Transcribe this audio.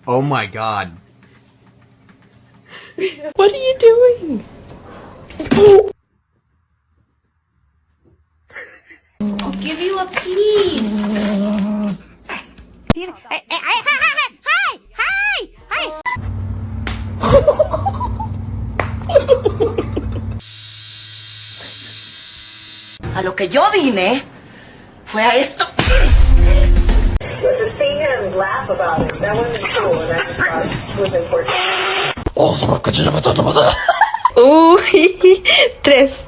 Oh my god. What are you doing? I'll give you a piece. A lo que yo vine fue a esto. To see him laugh about it, that wasn't cool, and I just thought it was important. Uy, 3.